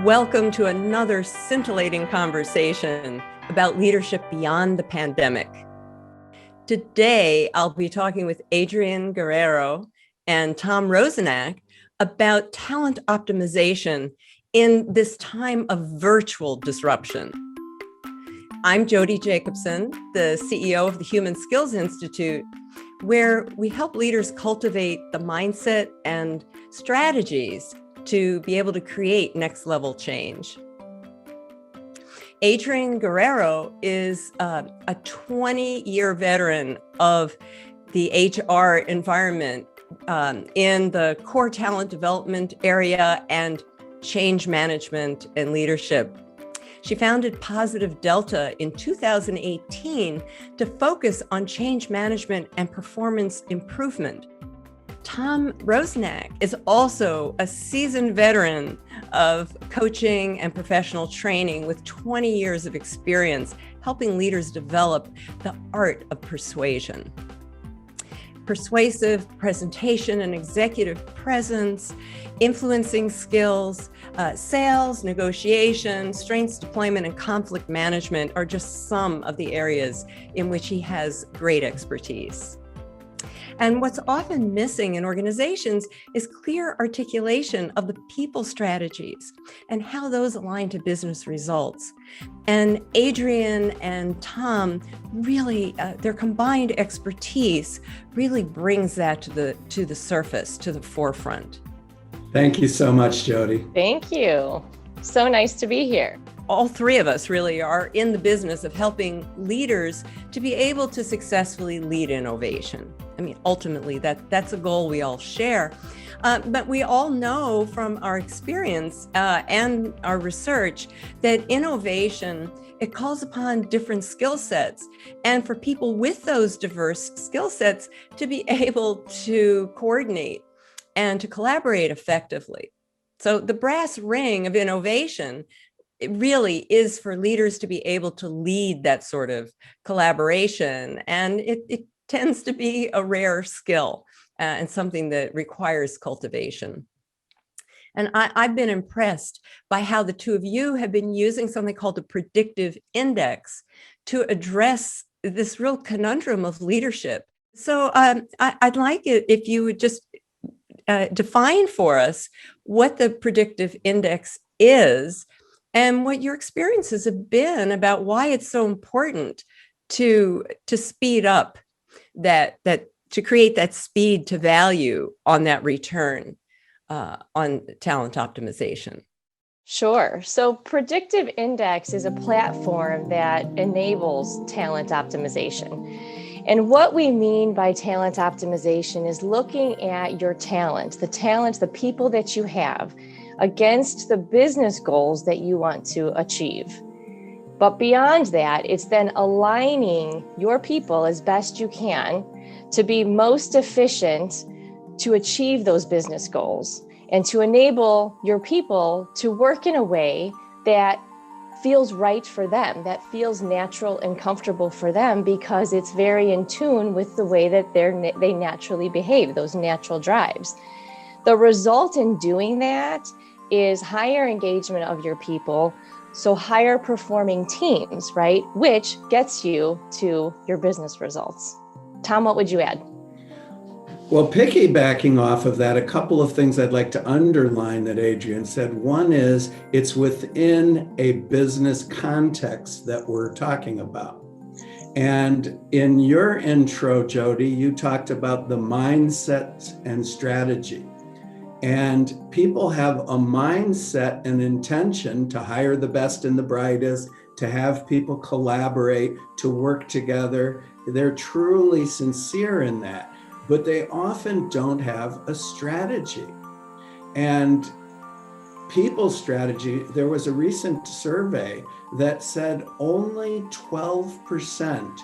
Welcome to another scintillating conversation about leadership beyond the pandemic. Today, I'll be talking with Adrienne Guerrero and Tom Rosenak about talent optimization in this time of virtual disruption. I'm Jody Jacobson, the CEO of the Human Skills Institute, where we help leaders cultivate the mindset and strategies to be able to create next level change. Adrienne Guerrero is a 20-year veteran of the HR environment in the core talent development area and change management and leadership. She founded Positive Delta in 2018 to focus on change management and performance improvement. Tom Rosenak is also a seasoned veteran of coaching and professional training with 20 years of experience helping leaders develop the art of persuasion. Persuasive presentation and executive presence, influencing skills, sales, negotiation, strengths deployment, and conflict management are just some of the areas in which he has great expertise. And what's often missing in organizations is clear articulation of the people strategies and how those align to business results. And Adrienne and Tom really, their combined expertise really brings that to the surface, to the forefront. Thank you so much, Jody. Thank you. So nice to be here. All three of us really are in the business of helping leaders to be able to successfully lead innovation. I mean, ultimately, that's a goal we all share. But we all know from our experience and our research that innovation, it calls upon different skill sets. And for people with those diverse skill sets to be able to coordinate and to collaborate effectively. So the brass ring of innovation, it really is for leaders to be able to lead that sort of collaboration. And it tends to be a rare skill and something that requires cultivation. And I've been impressed by how the two of you have been using something called the predictive index to address this real conundrum of leadership. So I'd like it if you would just define for us what the predictive index is and what your experiences have been about why it's so important to speed up that to create that speed to value on that return on talent optimization. Sure. So Predictive Index is a platform that enables talent optimization. And what we mean by talent optimization is looking at your talent, the people that you have, against the business goals that you want to achieve. But beyond that, it's then aligning your people as best you can to be most efficient to achieve those business goals and to enable your people to work in a way that feels right for them, that feels natural and comfortable for them because it's very in tune with the way that they naturally behave, those natural drives. The result in doing that is higher engagement of your people, so higher performing teams, right? Which gets you to your business results. Tom, what would you add? Well, piggybacking off of that, a couple of things I'd like to underline that Adrienne said. One is it's within a business context that we're talking about. And in your intro, Jody, you talked about the mindset and strategy. And people have a mindset and intention to hire the best and the brightest, to have people collaborate, to work together. They're truly sincere in that, but they often don't have a strategy. And people's strategy, there was a recent survey that said only 12%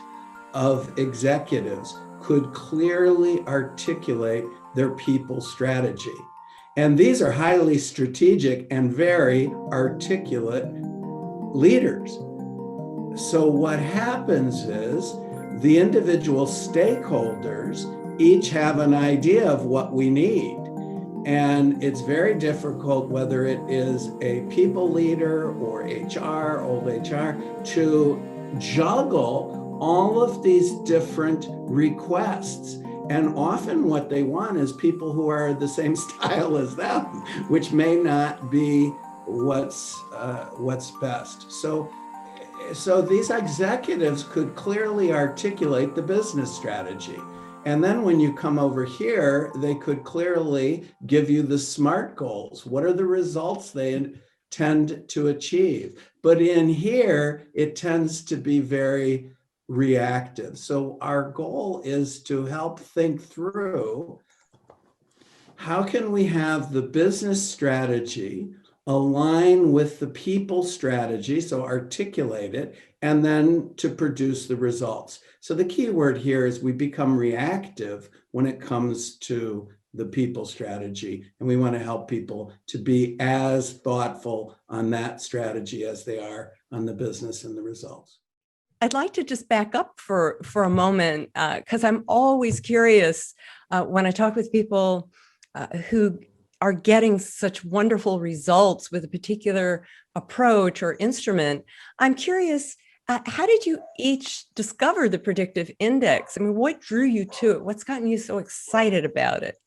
of executives could clearly articulate their people strategy. And these are highly strategic and very articulate leaders. So what happens is the individual stakeholders each have an idea of what we need. And it's very difficult, whether it is a people leader or HR, old HR, to juggle all of these different requests. And often what they want is people who are the same style as them, which may not be what's best. So these executives could clearly articulate the business strategy. And then when you come over here, they could clearly give you the SMART goals. What are the results they tend to achieve? But in here, it tends to be very reactive. So our goal is to help think through, how can we have the business strategy align with the people strategy, so articulate it, and then to produce the results. So the key word here is we become reactive when it comes to the people strategy, and we want to help people to be as thoughtful on that strategy as they are on the business and the results. I'd like to just back up for a moment, because I'm always curious when I talk with people who are getting such wonderful results with a particular approach or instrument. I'm curious, how did you each discover the predictive index? I mean, what drew you to it? What's gotten you so excited about it?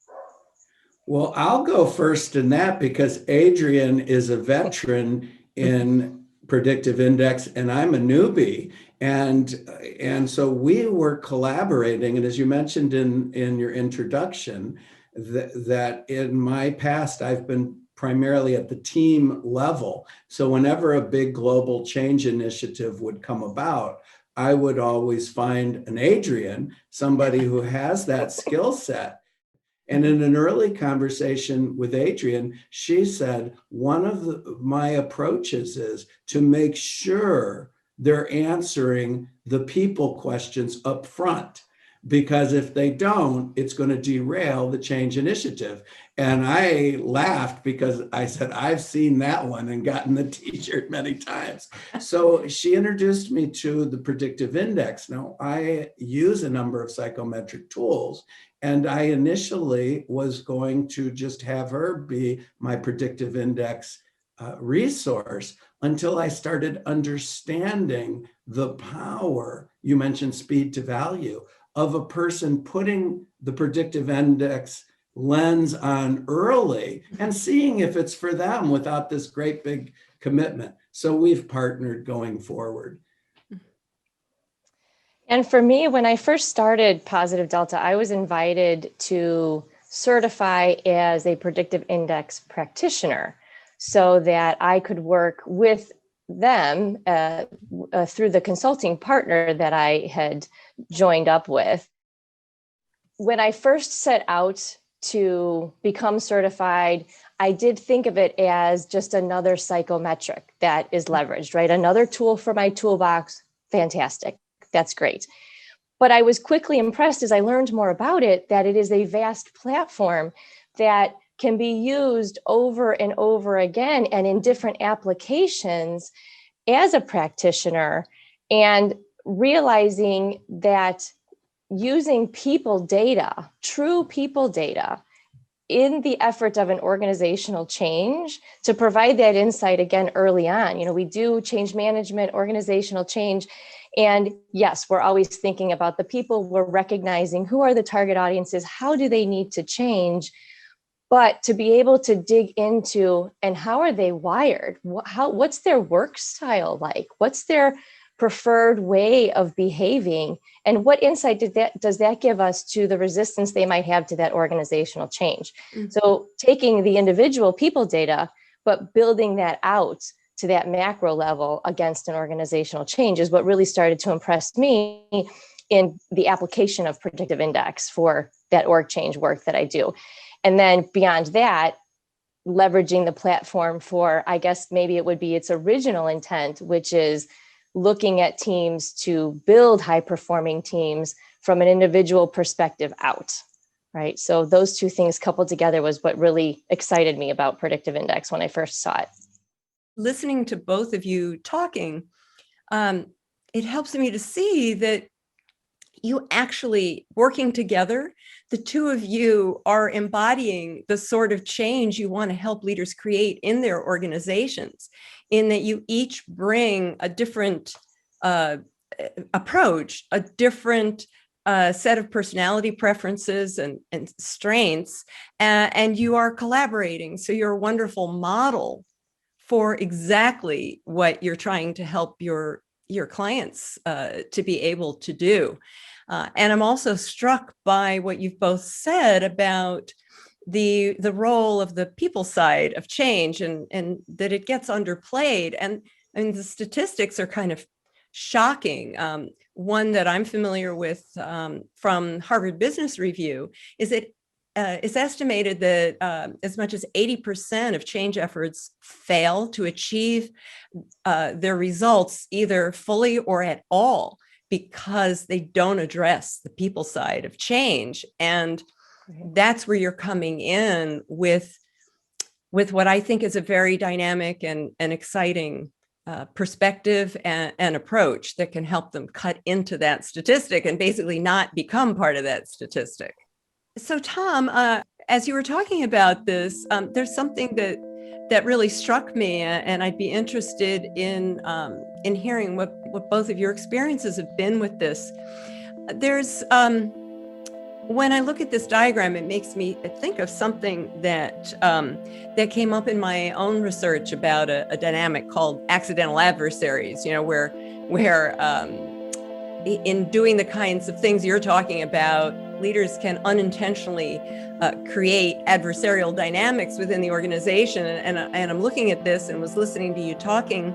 Well, I'll go first in that because Adrienne is a veteran in predictive index and I'm a newbie. And so we were collaborating. And as you mentioned in your introduction, that in my past, I've been primarily at the team level. So whenever a big global change initiative would come about, I would always find an Adrienne, somebody who has that skill set. And in an early conversation with Adrienne, she said, one of my approaches is to make sure they're answering the people questions up front. Because if they don't, it's going to derail the change initiative. And I laughed because I said, I've seen that one and gotten the t-shirt many times. So she introduced me to the predictive index. Now, I use a number of psychometric tools, and I initially was going to just have her be my predictive index resource until I started understanding the power, you mentioned speed to value, of a person putting the predictive index lens on early and seeing if it's for them without this great big commitment. So we've partnered going forward. And for me, when I first started Positive Delta, I was invited to certify as a predictive index practitioner so that I could work with them through the consulting partner that I had joined up with. When I first set out to become certified, I did think of it as just another psychometric that is leveraged, right? Another tool for my toolbox. Fantastic. That's great. But I was quickly impressed as I learned more about it, that it is a vast platform that can be used over and over again and in different applications as a practitioner, and realizing that using people data, true people data, in the effort of an organizational change to provide that insight again early on. You know, we do change management, organizational change. And yes, we're always thinking about the people. We're recognizing who are the target audiences, how do they need to change? But to be able to dig into, and how are they wired? What's their work style like? What's their preferred way of behaving? And what insight does that give us to the resistance they might have to that organizational change? Mm-hmm. So taking the individual people data, but building that out to that macro level against an organizational change is what really started to impress me in the application of predictive index for that org change work that I do. And then beyond that, leveraging the platform for, I guess maybe it would be its original intent, which is looking at teams to build high-performing teams from an individual perspective out, right? So those two things coupled together was what really excited me about predictive index when I first saw it. Listening to both of you talking, it helps me to see that you actually working together, the two of you are embodying the sort of change you want to help leaders create in their organizations, in that you each bring a different approach, a different set of personality preferences and strengths, and you are collaborating. So you're a wonderful model for exactly what you're trying to help your clients to be able to do. And I'm also struck by what you've both said about the role of the people side of change, and that it gets underplayed. And the statistics are kind of shocking. One that I'm familiar with from Harvard Business Review is that it's estimated that as much as 80% of change efforts fail to achieve their results either fully or at all because they don't address the people side of change. And that's where you're coming in with what I think is a very dynamic and exciting perspective and approach that can help them cut into that statistic and basically not become part of that statistic. So Tom, as you were talking about this, there's something that really struck me, and I'd be interested in hearing what both of your experiences have been with this. There's when I look at this diagram, it makes me think of something that came up in my own research about a dynamic called accidental adversaries. Where in doing the kinds of things you're talking about, leaders can unintentionally create adversarial dynamics within the organization. And I'm looking at this and was listening to you talking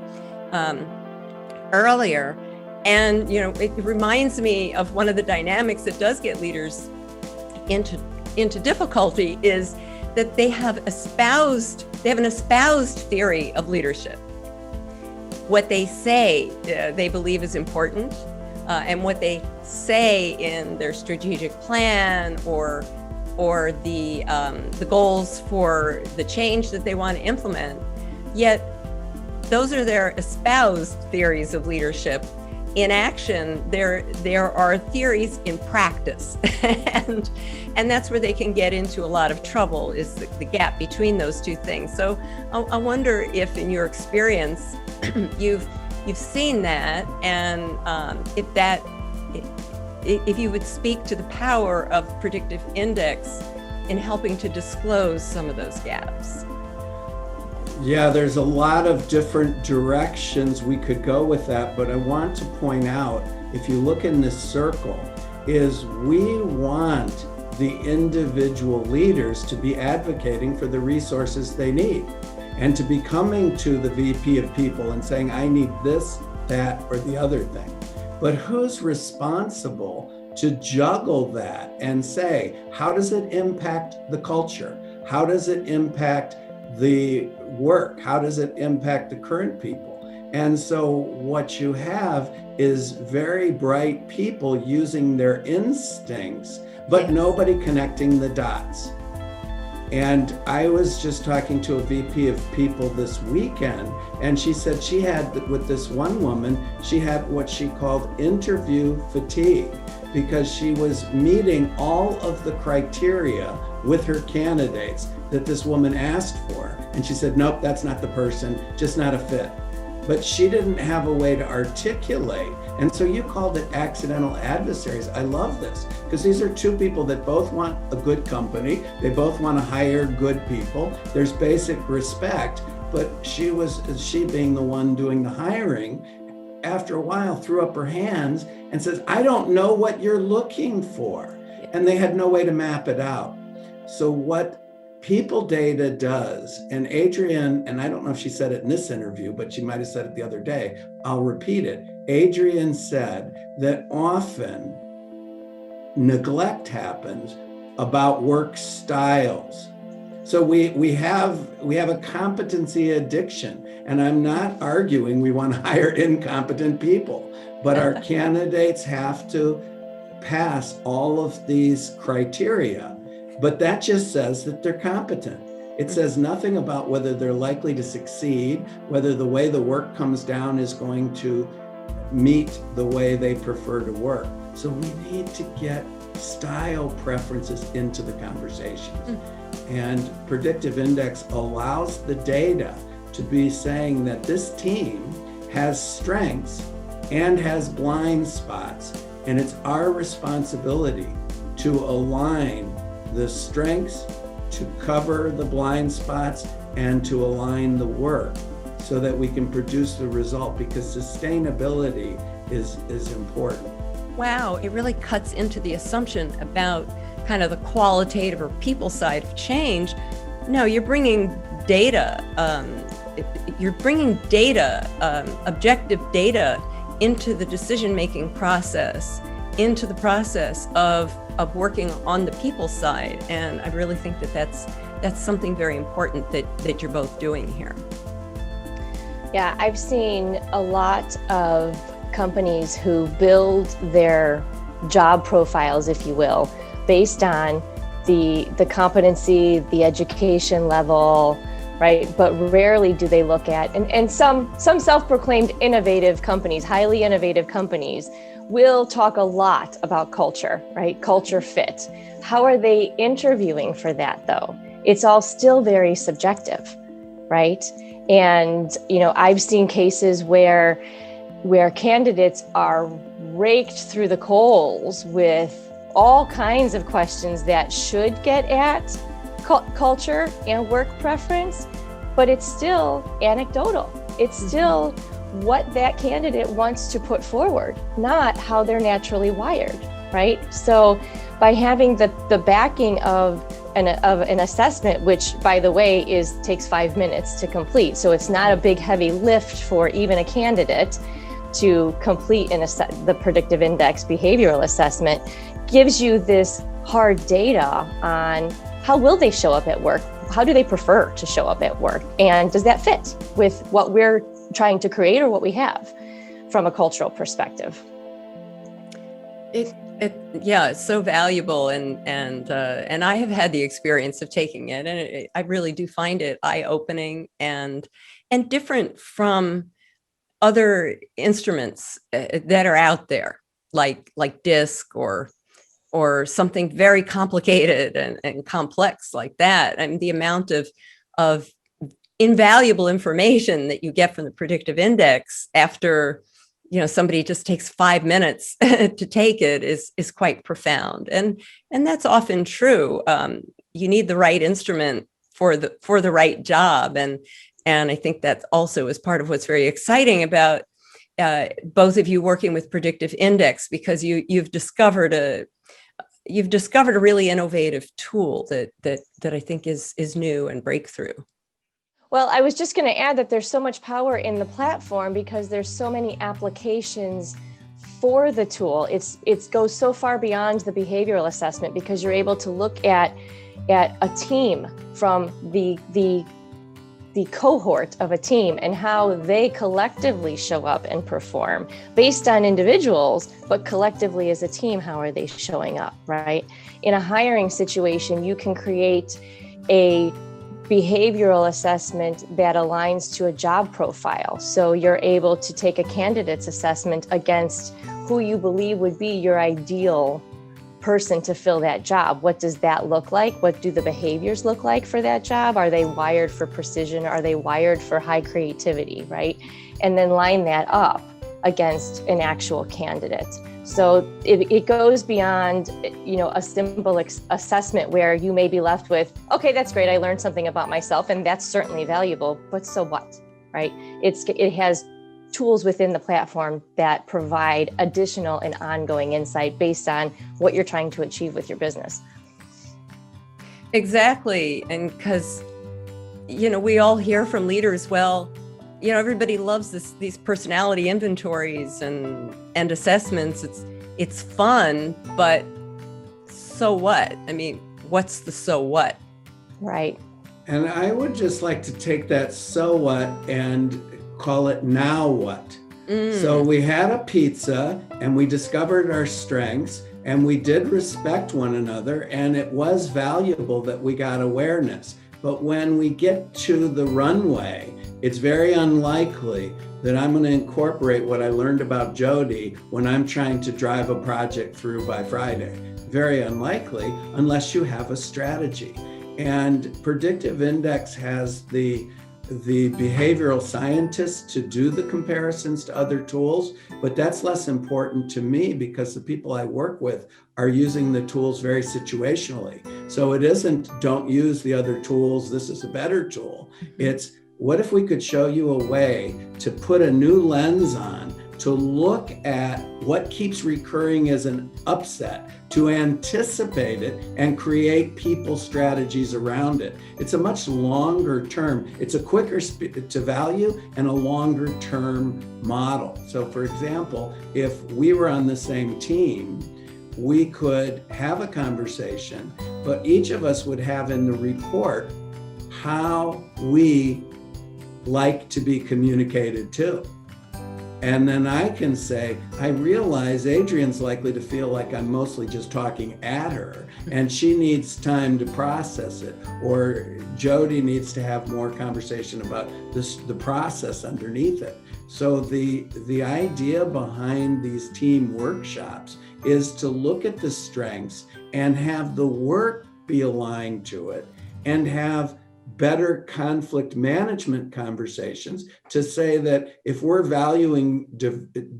earlier. And, it reminds me of one of the dynamics that does get leaders into difficulty is that they have an espoused theory of leadership. What they say they believe is important, and what they say in their strategic plan or the goals for the change that they want to implement. Yet those are their espoused theories of leadership. In action, there are theories in practice, and that's where they can get into a lot of trouble, is the gap between those two things. So I wonder if, in your experience, you've seen that, and if you would speak to the power of predictive index in helping to disclose some of those gaps. Yeah, there's a lot of different directions we could go with that, but I want to point out, if you look in this circle, is we want the individual leaders to be advocating for the resources they need and to be coming to the VP of people and saying, I need this, that, or the other thing. But who's responsible to juggle that and say, how does it impact the culture? How does it impact the work? How does it impact the current people? And so what you have is very bright people using their instincts, but nobody connecting the dots. And I was just talking to a VP of people this weekend, and she said she had, with this one woman, she had what she called interview fatigue, because she was meeting all of the criteria with her candidates that this woman asked for. And she said, nope, that's not the person, just not a fit. But she didn't have a way to articulate. And so you called it accidental adversaries. I love this, because these are two people that both want a good company. They both want to hire good people. There's basic respect, but she being the one doing the hiring, after a while threw up her hands and says, I don't know what you're looking for. And they had no way to map it out. So what people data does, and Adrienne, and I don't know if she said it in this interview, but she might have said it the other day, I'll repeat it. Adrienne said that often neglect happens about work styles. So we have a competency addiction, and I'm not arguing we want to hire incompetent people, but our candidates have to pass all of these criteria. But that just says that they're competent. It says nothing about whether they're likely to succeed, whether the way the work comes down is going to meet the way they prefer to work. So we need to get style preferences into the conversations. And predictive index allows the data to be saying that this team has strengths and has blind spots, and it's our responsibility to align the strengths, to cover the blind spots, and to align the work so that we can produce the result, because sustainability is important. Wow, it really cuts into the assumption about kind of the qualitative or people side of change. No, you're bringing data, objective data into the decision-making process, into the process of working on the people side. And I really think that that's something very important that you're both doing here. Yeah, I've seen a lot of companies who build their job profiles, if you will, based on the competency, the education level, right? But rarely do they look at, and some self-proclaimed innovative companies, highly innovative companies, will talk a lot about culture, right? Culture fit. How are they interviewing for that though? It's all still very subjective, right? And, I've seen cases where candidates are raked through the coals with all kinds of questions that should get at culture and work preference, but it's still anecdotal. It's still what that candidate wants to put forward, not how they're naturally wired, right? So by having the backing of an assessment, which by the way takes 5 minutes to complete, so it's not a big heavy lift for even a candidate to complete the predictive index behavioral assessment, gives you this hard data on how will they show up at work, how do they prefer to show up at work, and does that fit with what we're trying to create or what we have from a cultural perspective. It's so valuable, and I have had the experience of taking it, and I really do find it eye-opening and different from other instruments that are out there, like DISC or something very complicated and complex like that. I mean, the amount of invaluable information that you get from the predictive index after somebody just takes 5 minutes to take it is quite profound, and that's often true. You need the right instrument for the right job, and I think that also is part of what's very exciting about both of you working with predictive index, because you've discovered a really innovative tool that I think is new and breakthrough. Well, I was just going to add that there's so much power in the platform because there's so many applications for the tool. It goes so far beyond the behavioral assessment, because you're able to look at a team from the cohort of a team and how they collectively show up and perform based on individuals, but collectively as a team, how are they showing up, right? In a hiring situation, you can create a behavioral assessment that aligns to a job profile. So you're able to take a candidate's assessment against who you believe would be your ideal person to fill that job. What does that look like? What do the behaviors look like for that job? Are they wired for precision? Are they wired for high creativity, right? And then line that up against an actual candidate. So it goes beyond, a simple assessment where you may be left with, okay, that's great, I learned something about myself, and that's certainly valuable, but so what, right? It has tools within the platform that provide additional and ongoing insight based on what you're trying to achieve with your business. Exactly, and because, we all hear from leaders, well, everybody loves these personality inventories and assessments. It's fun, but so what? I mean, what's the so what? Right. And I would just like to take that so what and call it now what. So we had a pizza and we discovered our strengths and we did respect one another, and it was valuable that we got awareness. But when we get to the runway, it's very unlikely that I'm going to incorporate what I learned about Jody when I'm trying to drive a project through by Friday. Very unlikely unless you have a strategy. And Predictive Index has the behavioral scientists to do the comparisons to other tools, but that's less important to me because the people I work with are using the tools very situationally. So it isn't, don't use the other tools, this is a better tool. It's, what if we could show you a way to put a new lens on, to look at what keeps recurring as an upset, to anticipate it and create people strategies around it. It's a much longer term. It's a quicker to value and a longer term model. So for example, if we were on the same team, we could have a conversation, but each of us would have in the report how we like to be communicated to. And then I can say, I realize Adrienne's likely to feel like I'm mostly just talking at her and she needs time to process it. Or Jody needs to have more conversation about the process underneath it. So the idea behind these team workshops is to look at the strengths and have the work be aligned to it and have better conflict management conversations to say that if we're valuing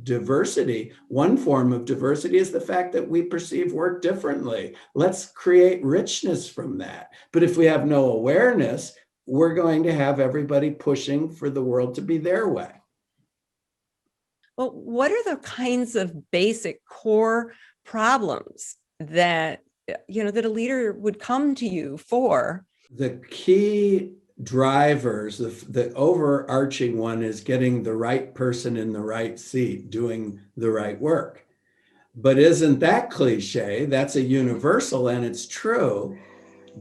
diversity, one form of diversity is the fact that we perceive work differently. Let's create richness from that. But if we have no awareness, we're going to have everybody pushing for the world to be their way. Well, what are the kinds of basic core problems that, that a leader would come to you for? The key drivers, the overarching one is getting the right person in the right seat, doing the right work. But isn't that cliche? That's a universal and it's true.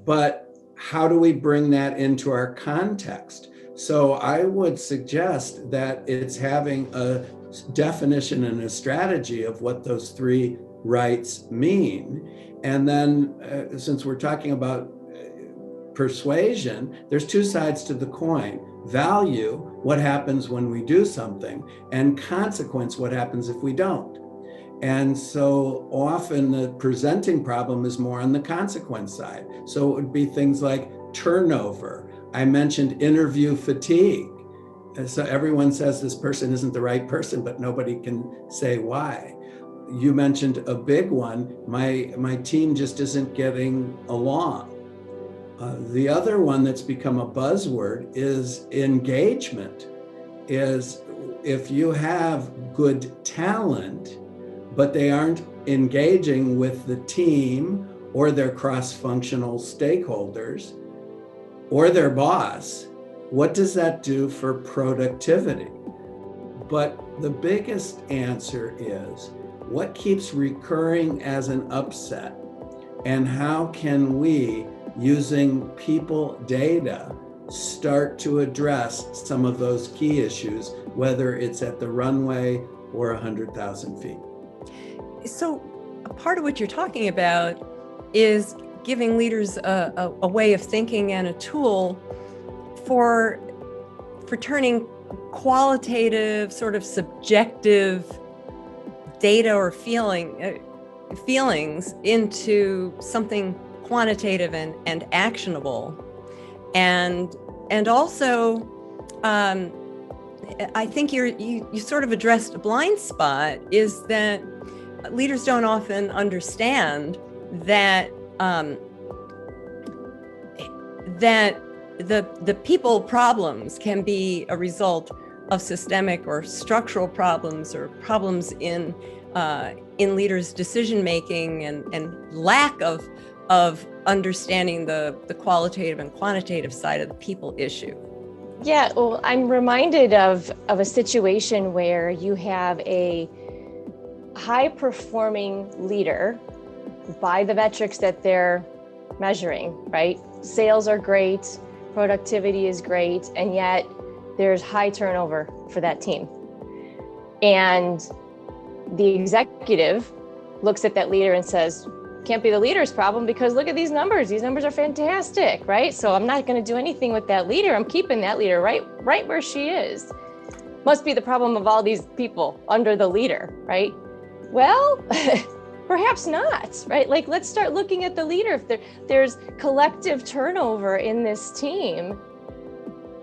But how do we bring that into our context? So I would suggest that it's having a definition and a strategy of what those three rights mean. And then since we're talking about persuasion, there's two sides to the coin. Value, what happens when we do something, and consequence, what happens if we don't. And so often the presenting problem is more on the consequence side. So it would be things like turnover. I mentioned interview fatigue. And so everyone says this person isn't the right person, but nobody can say why. You mentioned a big one, my team just isn't getting along. The other one that's become a buzzword is engagement. Is if you have good talent, but they aren't engaging with the team or their cross-functional stakeholders or their boss, what does that do for productivity? But the biggest answer is, what keeps recurring as an upset? And how can we, using people data, start to address some of those key issues, whether it's at the runway or 100,000 feet? So a part of what you're talking about is giving leaders a way of thinking and a tool for turning qualitative, sort of subjective data or feelings into something quantitative and actionable. And also, I think you sort of addressed a blind spot, is that leaders don't often understand that that the people problems can be a result of systemic or structural problems or problems in leaders' decision making and lack of understanding the qualitative and quantitative side of the people issue. Yeah, well, I'm reminded of a situation where you have a high-performing leader by the metrics that they're measuring, right? Sales are great, productivity is great, and yet there's high turnover for that team. And the executive looks at that leader and says, can't be the leader's problem because look at these numbers. These numbers are fantastic, right? So I'm not going to do anything with that leader. I'm keeping that leader right where she is. Must be the problem of all these people under the leader, right? Well, perhaps not, right? Like, let's start looking at the leader. If there's collective turnover in this team,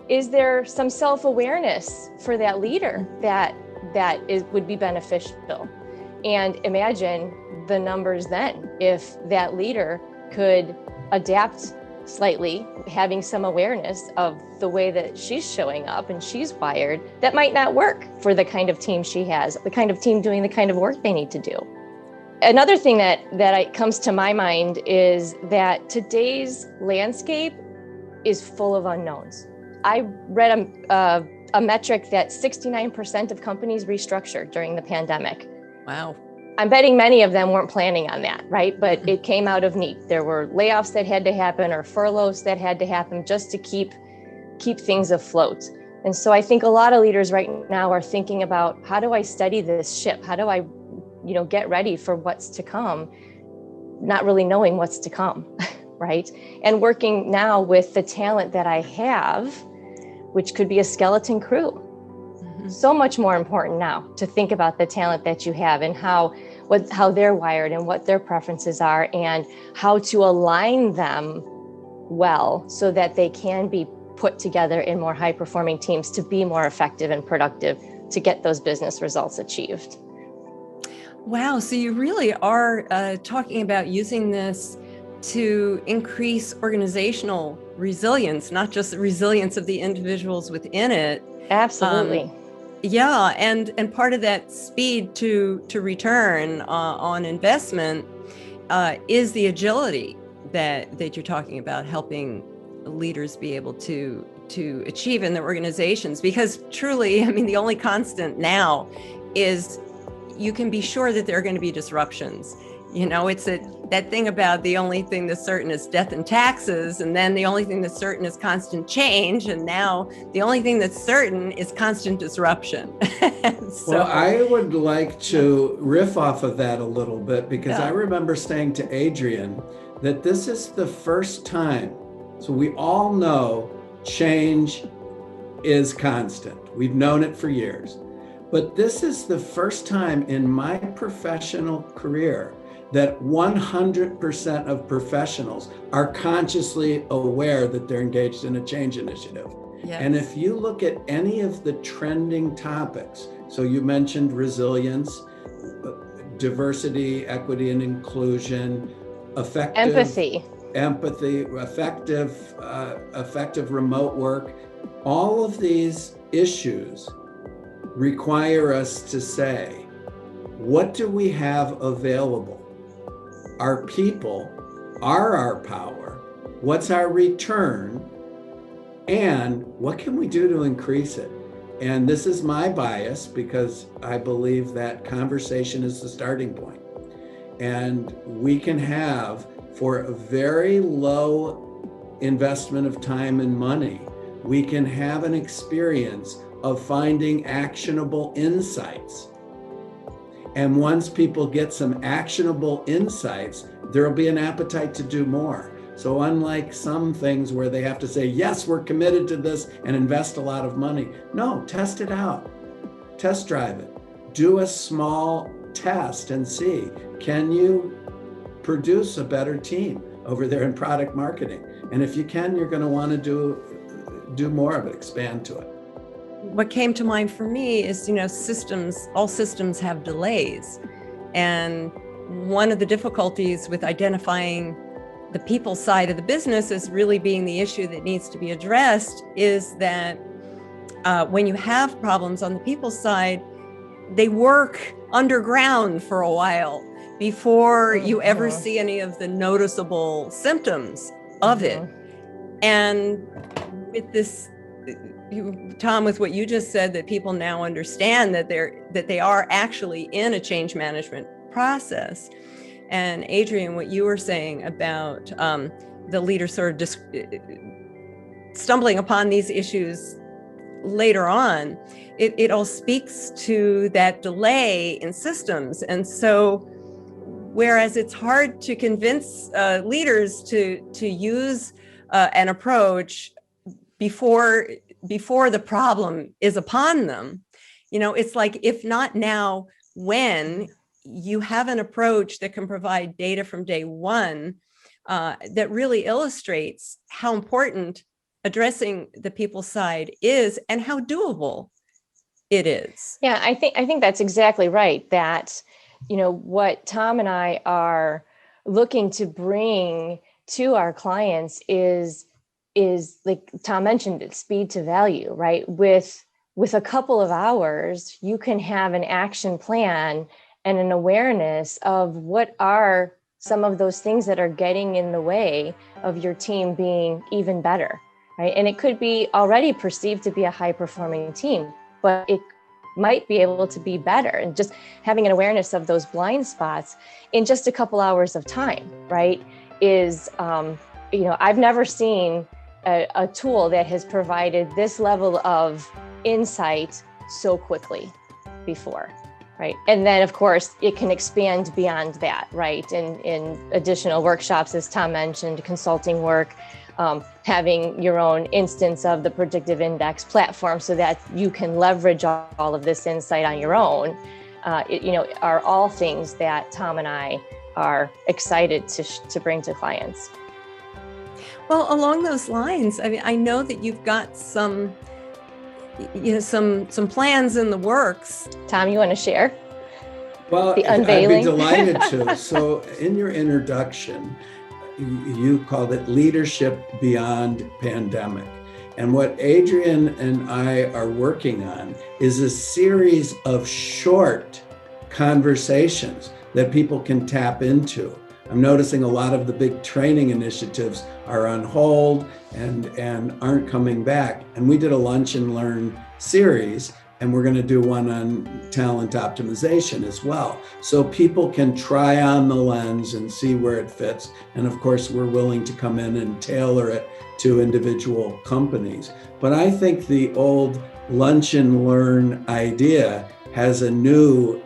is there some self-awareness for that leader that would be beneficial? And imagine the numbers then, if that leader could adapt slightly, having some awareness of the way that she's showing up and she's wired, that might not work for the kind of team she has, the kind of team doing the kind of work they need to do. Another thing that comes to my mind is that today's landscape is full of unknowns. I read a metric that 69% of companies restructured during the pandemic. Wow. I'm betting many of them weren't planning on that, right? But it came out of need. There were layoffs that had to happen or furloughs that had to happen just to keep things afloat. And so I think a lot of leaders right now are thinking about, how do I steady this ship? How do I, get ready for what's to come, not really knowing what's to come, right? And working now with the talent that I have, which could be a skeleton crew. So much more important now to think about the talent that you have and how they're wired and what their preferences are and how to align them well so that they can be put together in more high-performing teams to be more effective and productive to get those business results achieved. Wow. So you really are talking about using this to increase organizational resilience, not just the resilience of the individuals within it. Absolutely. Yeah, and part of that speed to return on investment is the agility that you're talking about, helping leaders be able to achieve in their organizations. Because truly, I mean, the only constant now is you can be sure that there are going to be disruptions. It's that thing about the only thing that's certain is death and taxes, and then the only thing that's certain is constant change, and now the only thing that's certain is constant disruption. Well, I would like to riff off of that a little bit, because I remember saying to Adrienne that this is the first time. So we all know change is constant. We've known it for years. But this is the first time in my professional career that 100% of professionals are consciously aware that they're engaged in a change initiative. Yes. And if you look at any of the trending topics, so you mentioned resilience, diversity, equity and inclusion, empathy, effective remote work, all of these issues require us to say, what do we have available? Our people are our power. What's our return? And what can we do to increase it? And this is my bias, because I believe that conversation is the starting point. And we can have, for a very low investment of time and money, we can have an experience of finding actionable insights. And once people get some actionable insights, there'll be an appetite to do more. So unlike some things where they have to say, yes, we're committed to this and invest a lot of money. No, test it out, test drive it, do a small test and see, can you produce a better team over there in product marketing? And if you can, you're going to want to do more of it, expand to it. What came to mind for me is, all systems have delays. And one of the difficulties with identifying the people side of the business as really being the issue that needs to be addressed is that when you have problems on the people side, they work underground for a while before you ever see any of the noticeable symptoms of it. And with this, Tom, with what you just said, that people now understand that they are actually in a change management process. And Adrienne, what you were saying about the leader sort of stumbling upon these issues later on, it all speaks to that delay in systems. And so Whereas it's hard to convince leaders to use an approach before the problem is upon them. It's like, if not now, when? You have an approach that can provide data from day one that really illustrates how important addressing the people side is and how doable it is. Yeah, I think that's exactly right. That, what Tom and I are looking to bring to our clients is like Tom mentioned, it's speed to value, right? With a couple of hours, you can have an action plan and an awareness of what are some of those things that are getting in the way of your team being even better, right? And it could be already perceived to be a high performing team, but it might be able to be better. And just having an awareness of those blind spots in just a couple hours of time, right? Is, I've never seen a tool that has provided this level of insight so quickly before, right? And then, of course, it can expand beyond that, right? In additional workshops, as Tom mentioned, consulting work, having your own instance of the predictive index platform so that you can leverage all of this insight on your own, are all things that Tom and I are excited to bring to clients. Well, along those lines, I mean, I know that you've got some plans in the works. Tom, you want to share? Well, the unveiling? I'd be delighted to. So in your introduction, you called it Leadership Beyond Pandemic. And what Adrienne and I are working on is a series of short conversations that people can tap into. I'm noticing a lot of the big training initiatives are on hold and aren't coming back. And we did a lunch and learn series, and we're going to do one on talent optimization as well. So people can try on the lens and see where it fits. And of course, we're willing to come in and tailor it to individual companies. But I think the old lunch and learn idea has a new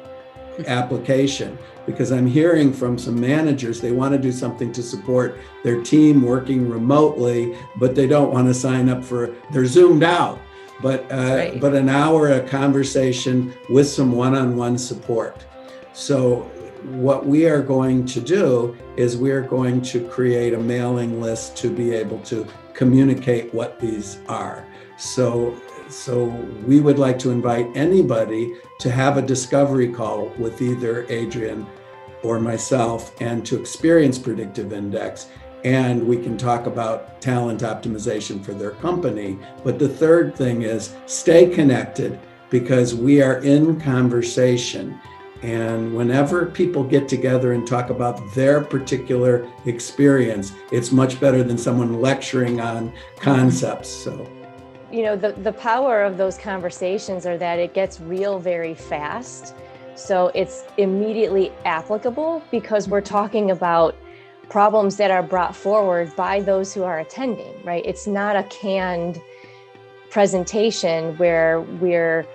application, because I'm hearing from some managers, they want to do something to support their team working remotely, but they don't want to sign up they're zoomed out. But an hour of conversation with some one-on-one support. So what we are going to do is we're going to create a mailing list to be able to communicate what these are. So we would like to invite anybody to have a discovery call with either Adrienne or myself and to experience Predictive Index. And we can talk about talent optimization for their company. But the third thing is stay connected, because we are in conversation. And whenever people get together and talk about their particular experience, it's much better than someone lecturing on concepts. So, the power of those conversations are that it gets real very fast. So it's immediately applicable because we're talking about problems that are brought forward by those who are attending, right? It's not a canned presentation where we're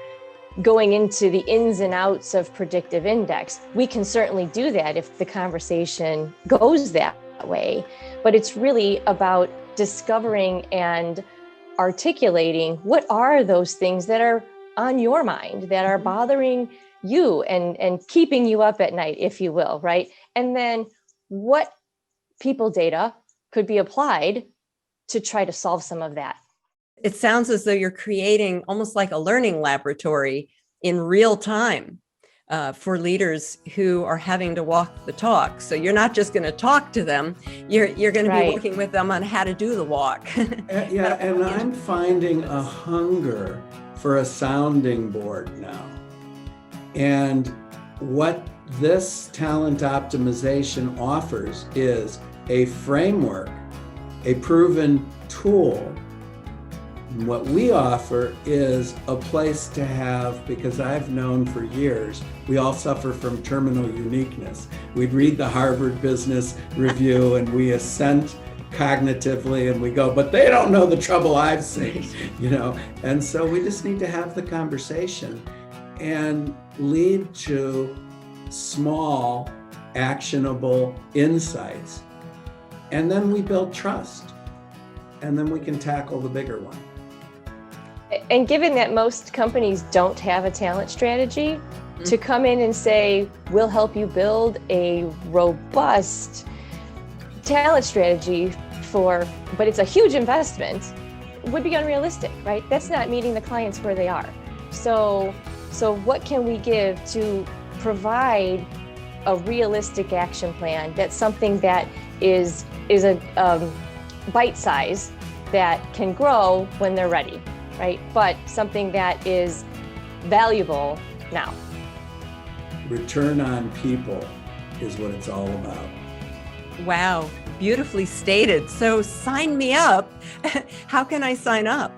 going into the ins and outs of Predictive Index. We can certainly do that if the conversation goes that way, but it's really about discovering and articulating what are those things that are on your mind, that are bothering you and keeping you up at night, if you will, right? And then what people data could be applied to try to solve some of that. It sounds as though you're creating almost like a learning laboratory in real time for leaders who are having to walk the talk. So you're not just going to talk to them, you're going to be working with them on how to do the walk. Yeah, and I'm finding a hunger for a sounding board now. And what this talent optimization offers is a framework, a proven tool. And what we offer is a place to have, because I've known for years, we all suffer from terminal uniqueness. We'd read the Harvard Business Review and we assent cognitively and we go, but they don't know the trouble I've seen, And so we just need to have the conversation and lead to small actionable insights. And then we build trust. And then we can tackle the bigger one. And given that most companies don't have a talent strategy, to come in and say, we'll help you build a robust talent strategy but it's a huge investment, would be unrealistic, right? That's not meeting the clients where they are. So what can we give to provide a realistic action plan? That's something that is a bite size that can grow when they're ready, right? But something that is valuable now. Return on people is what it's all about. Wow, beautifully stated. So sign me up. How can I sign up?